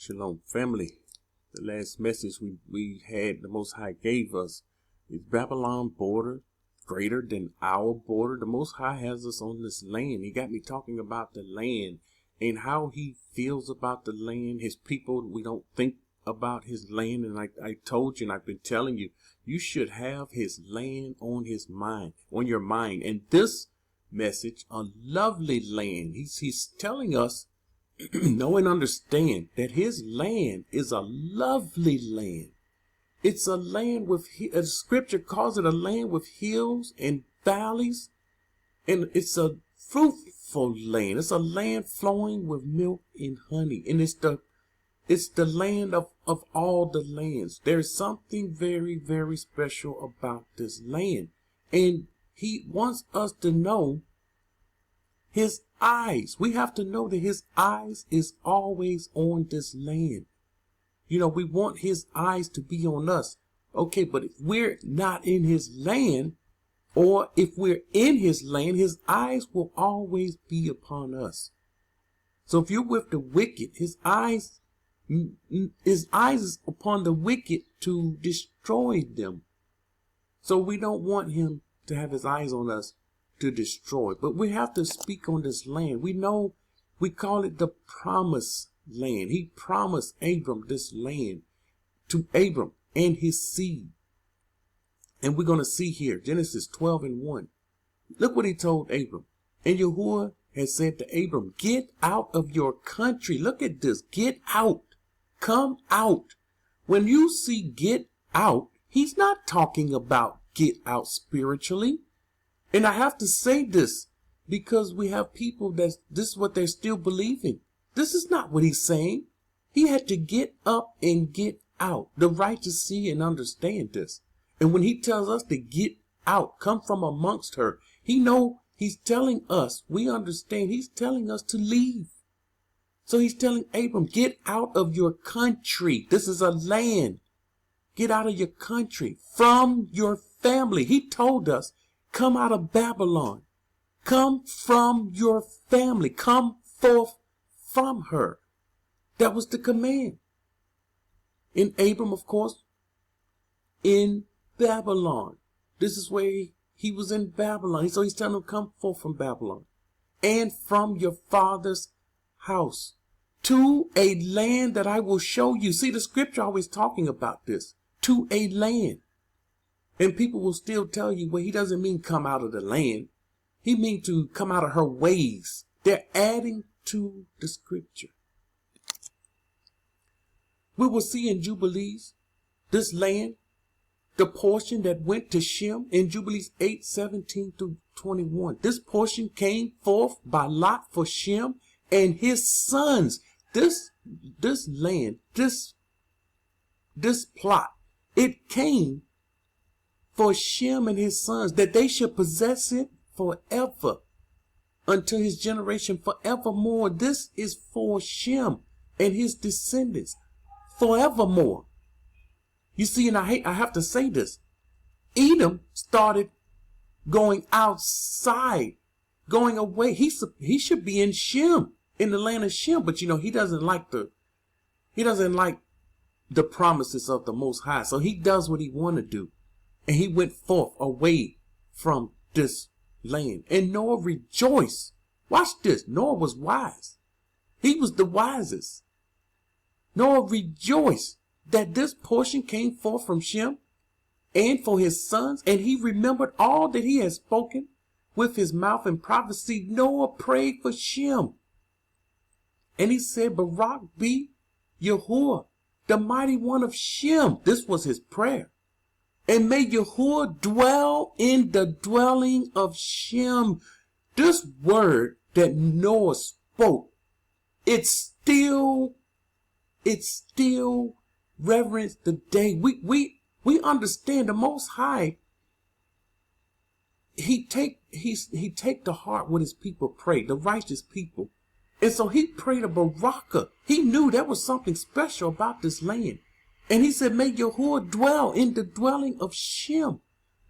Shalom, family. The last message we had, the Most High gave us, is Babylon border greater than our border? The Most High has us on this land. He got me talking about the land and how he feels about the land, his people. We don't think about his land. And I told you, and I've been telling you, you should have his land on his mind, on your mind. And this message, a lovely land. He's telling us, know and understand that his land is a lovely land. It's a land with, as scripture calls it, a land with hills and valleys. And it's a fruitful land. It's a land flowing with milk and honey. And it's the land of all the lands. There's something very, very special about this land. And he wants us to know his eyes. We have to know that his eyes is always on this land. You know, we want his eyes to be on us. Okay, but if we're not in his land, or if we're in his land, his eyes will always be upon us. So if you're with the wicked, his eyes is upon the wicked to destroy them. So we don't want him to have his eyes on us to destroy. But we have to speak on this land. We know, we call it the promised land. He promised Abram this land, to Abram and his seed. And we're going to see here, Genesis 12:1. Look what he told Abram. And Yahuah has said to Abram, get out of your country. Look at this. Get out. Come out. When you see get out, he's not talking about get out spiritually. And I have to say this because we have people that this is what they're still believing. This is not what he's saying. He had to get up and get out. The righteous see and understand this. And when he tells us to get out, come from amongst her, he's telling us, we understand, he's telling us to leave. So he's telling Abram, get out of your country. This is a land. Get out of your country, from your family. He told us, come out of Babylon. Come from your family. Come forth from her. That was the command. And Abram, of course, in Babylon. This is where he was in Babylon. So he's telling him, come forth from Babylon. And from your father's house. To a land that I will show you. See, the scripture always talking about this. To a land. And people will still tell you, well, he doesn't mean come out of the land. He means to come out of her ways. They're adding to the scripture. We will see in Jubilees, this land, the portion that went to Shem in Jubilees 8:17-21. This portion came forth by lot for Shem and his sons. This land, this plot, it came for Shem and his sons, that they should possess it forever, until his generation forevermore. This is for Shem and his descendants forevermore. You see, and I have to say this. Edom started going outside, going away. He should be in Shem, in the land of Shem, but you know, he doesn't like the promises of the Most High. So he does what he want to do. And he went forth away from this land. And Noah rejoiced. Watch this. Noah was wise. He was the wisest. Noah rejoiced that this portion came forth from Shem and for his sons. And he remembered all that he had spoken with his mouth in prophecy. Noah prayed for Shem. And he said, Barak be Yahuah, the mighty one of Shem. This was his prayer. And may Yahuah dwell in the dwelling of Shem. This word that Noah spoke, it still reverence the day. We understand the Most High. He take to heart what his people pray, the righteous people. And so he prayed a Baraka. He knew there was something special about this land. And he said, may Yahuah dwell in the dwelling of Shem.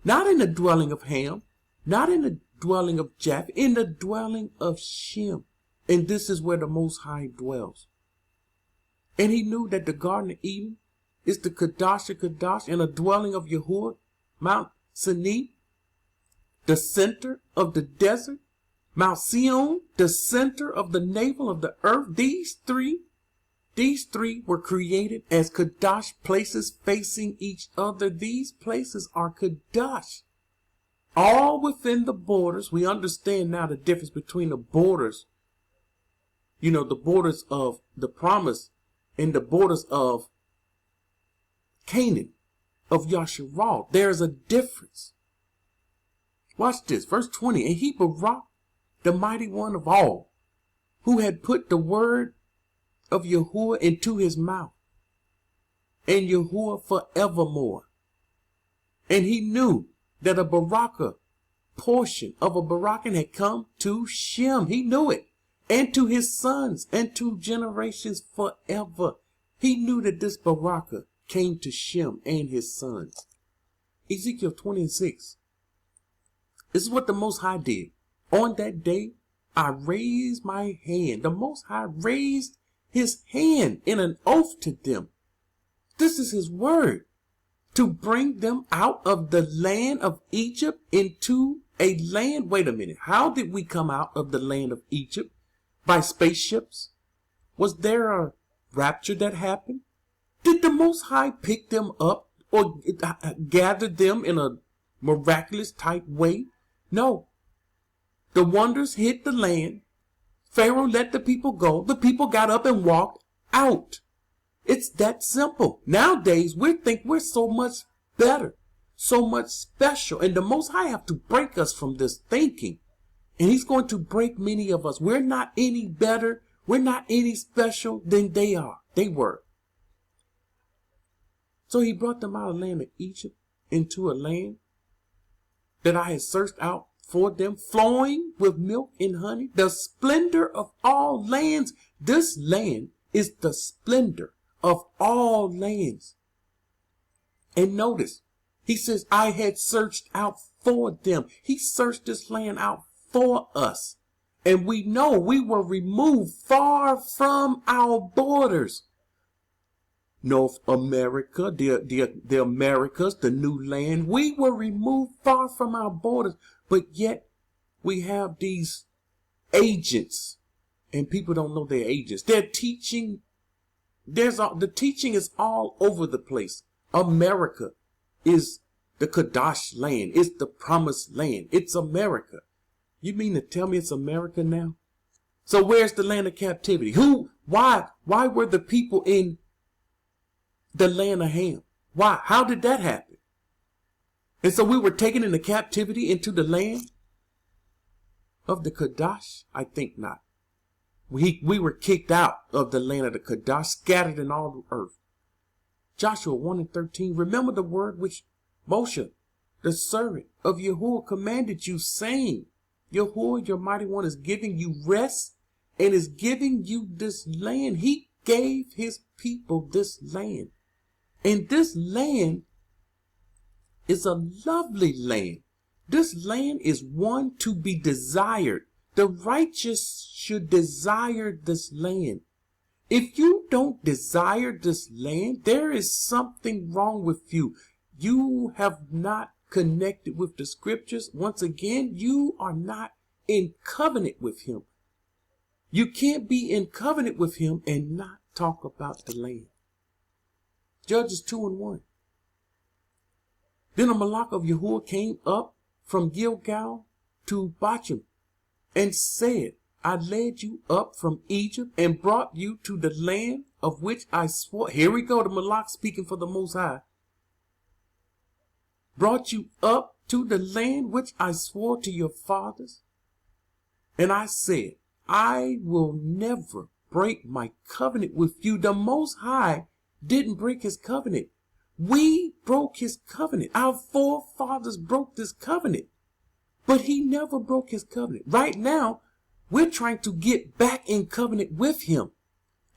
Not in the dwelling of Ham. Not in the dwelling of Japheth. In the dwelling of Shem. And this is where the Most High dwells. And he knew that the Garden of Eden is the Kadash of Kadash and a dwelling of Yahuah, Mount Sinai, the center of the desert, Mount Sion, the center of the navel of the earth. These three were created as Kadash places facing each other. These places are Kadash. All within the borders. We understand now the difference between the borders, the borders of the promise and the borders of Canaan, of Yasharal. There's a difference. Watch this, verse 20. And he Barak, the mighty one of all, who had put the word of Yahuah into his mouth, and Yahuah forevermore. And he knew that a Baraka portion of a Barakan had come to Shem. He knew it. And to his sons, and to generations forever. He knew that this Baraka came to Shem and his sons. Ezekiel 20:6. This is what the Most High did. On that day, I raised my hand. The Most High raised his hand in an oath to them. This is his word. To bring them out of the land of Egypt into a land. Wait a minute. How did we come out of the land of Egypt? By spaceships? Was there a rapture that happened? Did the Most High pick them up or gather them in a miraculous type way? No. The wonders hit the land. Pharaoh let the people go. The people got up and walked out. It's that simple. Nowadays, we think we're so much better, so much special. And the Most High have to break us from this thinking. And he's going to break many of us. We're not any better. We're not any special than they are. They were. So he brought them out of the land of Egypt into a land that I had searched out for them, flowing with milk and honey, the splendor of all lands. This land is the splendor of all lands. And notice, he says, I had searched out for them. He searched this land out for us. And we know we were removed far from our borders. North America, the Americas, the new land, we were removed far from our borders. But yet we have these agents, and people don't know they're agents. They're teaching. The teaching is all over the place. America is the Kadash land. It's the promised land. It's America. You mean to tell me it's America now? So where's the land of captivity? Why were the people in the land of Ham? Why? How did that happen? And so we were taken into captivity into the land of the Kadash? I think not. We were kicked out of the land of the Kadash, scattered in all the earth. Joshua 1:13. Remember the word which Moshe, the servant of Yahuah, commanded you, saying, Yahuah, your mighty one, is giving you rest and is giving you this land. He gave his people this land. And this land is a lovely land. This land is one to be desired. The righteous should desire this land. If you don't desire this land, there is something wrong with you. You have not connected with the scriptures. Once again, you are not in covenant with him. You can't be in covenant with him and not talk about the land. Judges 2:1. Then a Malach of Yahuah came up from Gilgal to Bachem and said, I led you up from Egypt and brought you to the land of which I swore. Here we go, the Malach speaking for the Most High. Brought you up to the land which I swore to your fathers. And I said, I will never break my covenant with you. The Most High didn't break his covenant. We broke his covenant. Our forefathers broke this covenant. But he never broke his covenant. Right now, we're trying to get back in covenant with him.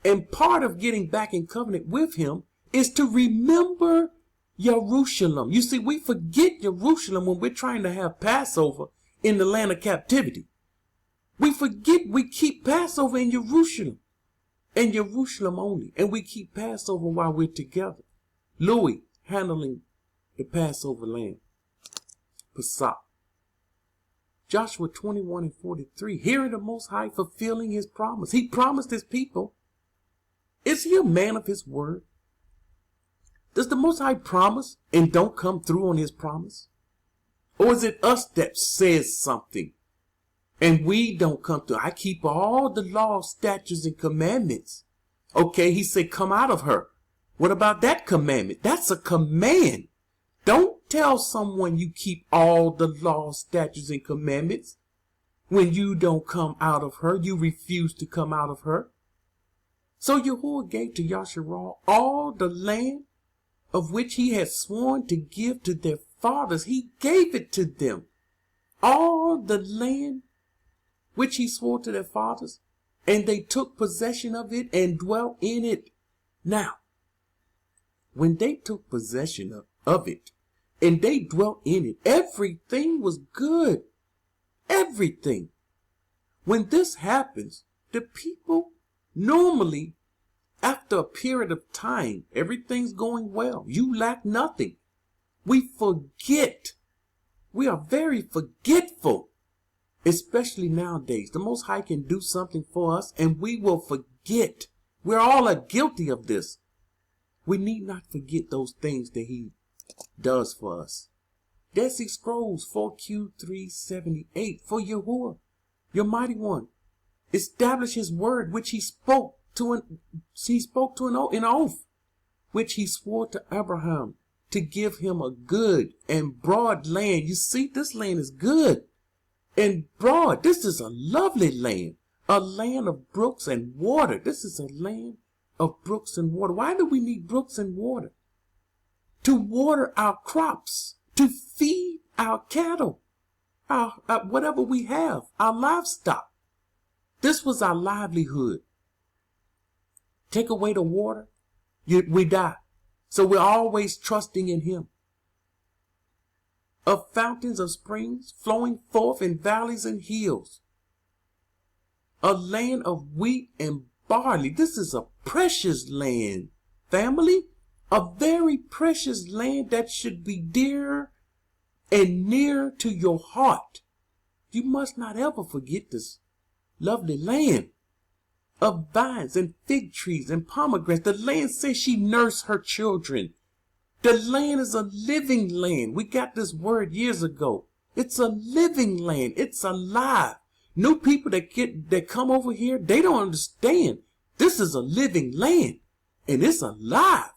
And part of getting back in covenant with him is to remember Jerusalem. You see, we forget Jerusalem when we're trying to have Passover in the land of captivity. We forget we keep Passover in Jerusalem. and Jerusalem only. And we keep Passover while we're together. Louis handling the Passover lamb. Pesach. Joshua 21:43. Hearing the Most High fulfilling his promise. He promised his people. Is he a man of his word? Does the Most High promise and don't come through on his promise? Or is it us that says something and we don't come through? I keep all the law, statutes, and commandments. Okay, he said, come out of her. What about that commandment? That's a command. Don't tell someone you keep all the law, statutes, and commandments when you don't come out of her. You refuse to come out of her. So Yahuah gave to Yasharal all the land of which he had sworn to give to their fathers. He gave it to them. All the land which he swore to their fathers. And they took possession of it and dwelt in it. Now, when they took possession of it, and they dwelt in it, everything was good. Everything. When this happens, the people normally, after a period of time, everything's going well. You lack nothing. We forget. We are very forgetful. Especially nowadays. The Most High can do something for us and we will forget. We're all guilty of this. We need not forget those things that he does for us. Dead Sea Scrolls 4Q378. For Yahuah, your mighty one, establish his word which he spoke to an oath, which he swore to Abraham to give him a good and broad land. You see, this land is good and broad. This is a lovely land, a land of brooks and water. This is a land of brooks and water. Why do we need brooks and water? To water our crops, to feed our cattle, our whatever we have, our livestock. This was our livelihood. Take away the water, we die. So we're always trusting in him. Of fountains of springs flowing forth in valleys and hills. A land of wheat and barley. This is a precious land, family. A very precious land that should be dear and near to your heart. You must not ever forget this lovely land of vines and fig trees and pomegranates. The land says she nursed her children. The land is a living land. We got this word years ago. It's a living land. It's alive. New people that come over here, they don't understand. This is a living land and it's alive.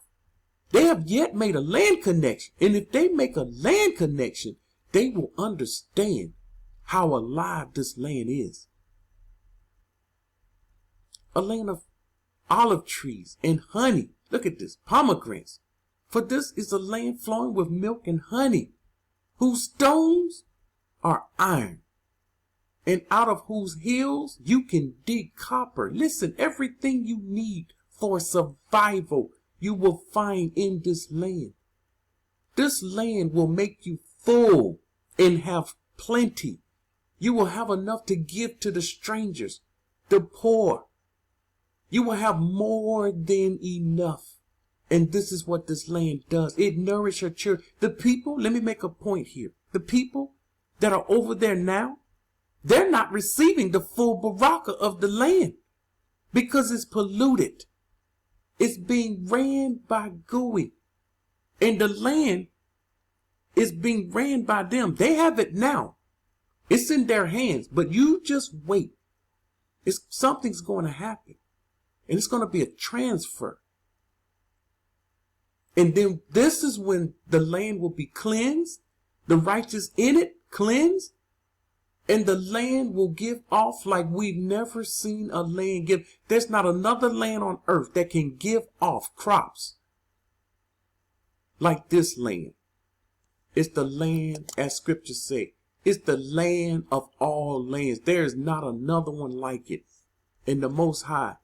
They have yet made a land connection. And if they make a land connection, they will understand how alive this land is. A land of olive trees and honey. Look at this, pomegranates. For this is a land flowing with milk and honey, whose stones are iron, and out of whose hills you can dig copper. Listen, everything you need for survival you will find in this land. This land will make you full and have plenty. You will have enough to give to the strangers, the poor. You will have more than enough. And this is what this land does. It nourishes your children. The people, let me make a point here. The people that are over there now, they're not receiving the full baraka of the land because it's polluted. It's being ran by GUI. And the land is being ran by them. They have it now. It's in their hands. But you just wait. Something's going to happen. And it's going to be a transfer. And then this is when the land will be cleansed. The righteous in it cleansed. And the land will give off like we've never seen a land give. There's not another land on earth that can give off crops like this land. It's the land, as scripture say, it's the land of all lands. There is not another one like it. And the Most High,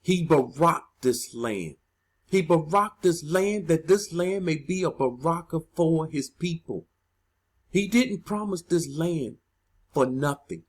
he baraked this land. He baraked this land that this land may be a baraka for his people. He didn't promise this land for nothing.